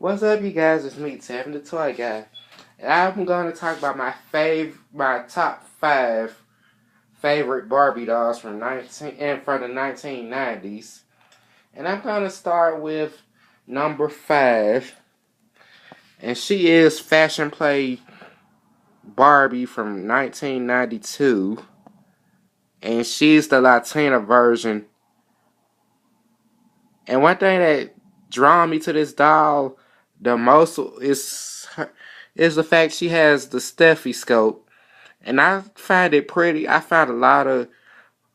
What's up, you guys? It's me, Tevin the Toy Guy, and I'm going to talk about my top five favorite Barbie dolls from the 1990s, and I'm going to start with number five, and she is Fashion Play Barbie from 1992, and she's the Latina version. And one thing that drawn me to this doll the most is the fact she has the stethoscope. And I find it pretty. I found a lot of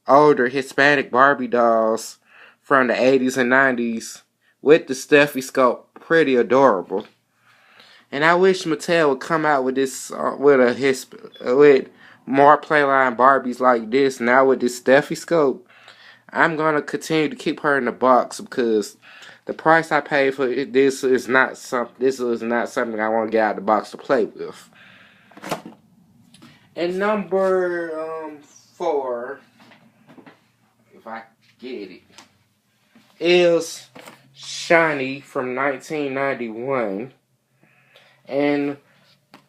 older Hispanic Barbie dolls from the 80s and 90s with the stethoscope pretty adorable. And I wish Mattel would come out with this with more playline Barbies like this. Now with this stethoscope, I'm gonna continue to keep her in the box because the price I paid for this is not something I want to get out of the box to play with. And number four, if I get it, is Shiny from 1991. And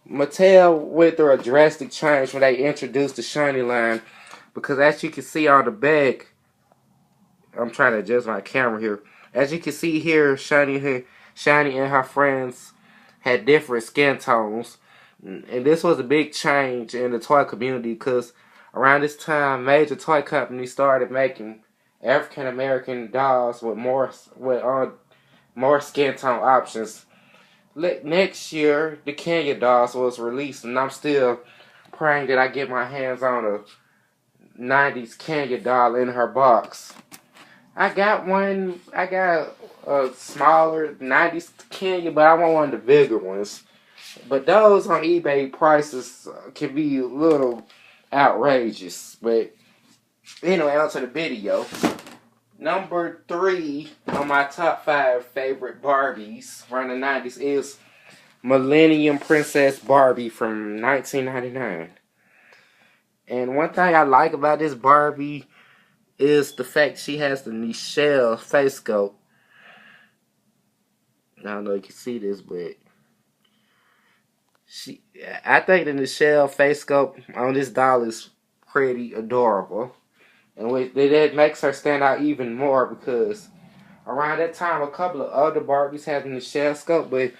Mattel went through a drastic change when they introduced the Shiny line because as you can see on the back, I'm trying to adjust my camera here. As you can see here, Shiny and her friends had different skin tones. And this was a big change in the toy community because around this time, major toy companies started making African American dolls with more skin tone options. Next year, the Kenya dolls was released, and I'm still praying that I get my hands on a 90s Kenya doll in her box. I got one. I got a smaller 90s Kenya, but I want one of the bigger ones. But those on eBay prices can be a little outrageous. But anyway, on to the video. Number three on my top five favorite Barbies from the 90s is Millennium Princess Barbie from 1999. And one thing I like about this Barbie is the fact she has the Nichelle face sculpt. I don't know if you can see this, but I think the Nichelle face sculpt on this doll is pretty adorable. And that makes her stand out even more because around that time, a couple of other Barbies had the Nichelle sculpt, but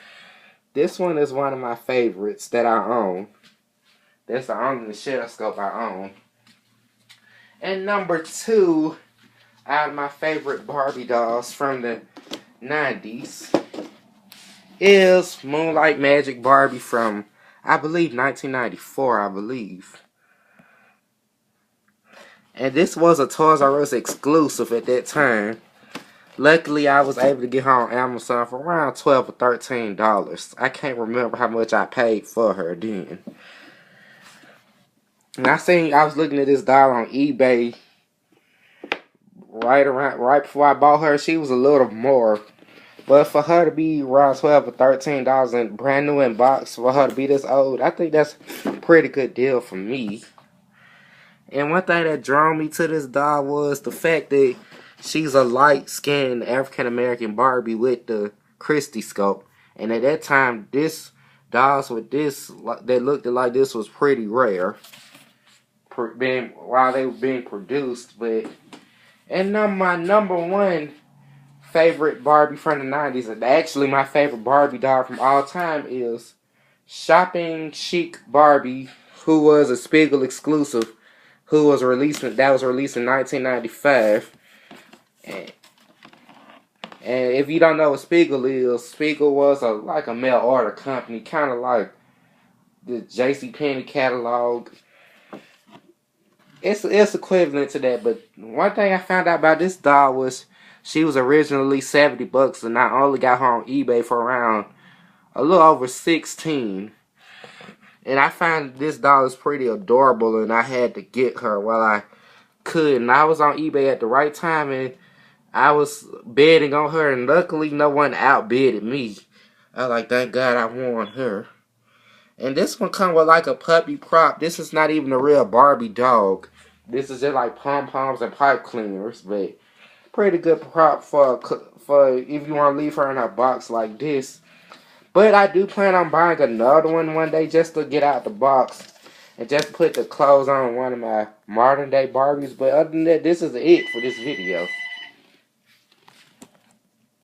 this one is one of my favorites that I own. That's the only Nichelle sculpt I own. And number two, out of my favorite Barbie dolls from the 90s, is Moonlight Magic Barbie from, I believe, 1994, I believe. And this was a Toys R Us exclusive at that time. Luckily, I was able to get her on Amazon for around $12 or $13. I can't remember how much I paid for her then. And I was looking at this doll on eBay right before I bought her. She was a little more. But for her to be around $12 or $13 and brand new in box, for her to be this old, I think that's a pretty good deal for me. And one thing that drew me to this doll was the fact that she's a light-skinned African-American Barbie with the Christie scope. And at that time, dolls with this that looked like this was pretty rare while they were being produced. And my number one favorite Barbie from the 90s, and actually my favorite Barbie doll from all time, is Shopping Chic Barbie, who was a Spiegel exclusive, that was released in 1995. And if you don't know what Spiegel is, Spiegel was like a mail order company, kind of like the JCPenney catalog. It's equivalent to that, but one thing I found out about this doll was she was originally $70, and I only got her on eBay for around a little over 16. And I found this doll is pretty adorable, and I had to get her while I could. And I was on eBay at the right time, and I was bidding on her, and luckily no one outbidded me. I was like, thank God I won her. And this one come with like a puppy prop. This is not even a real Barbie dog. This is just like pom-poms and pipe cleaners, but pretty good prop for if you want to leave her in her box like this. But I do plan on buying another one day just to get out the box and just put the clothes on one of my modern day Barbies. But other than that, this is it for this video.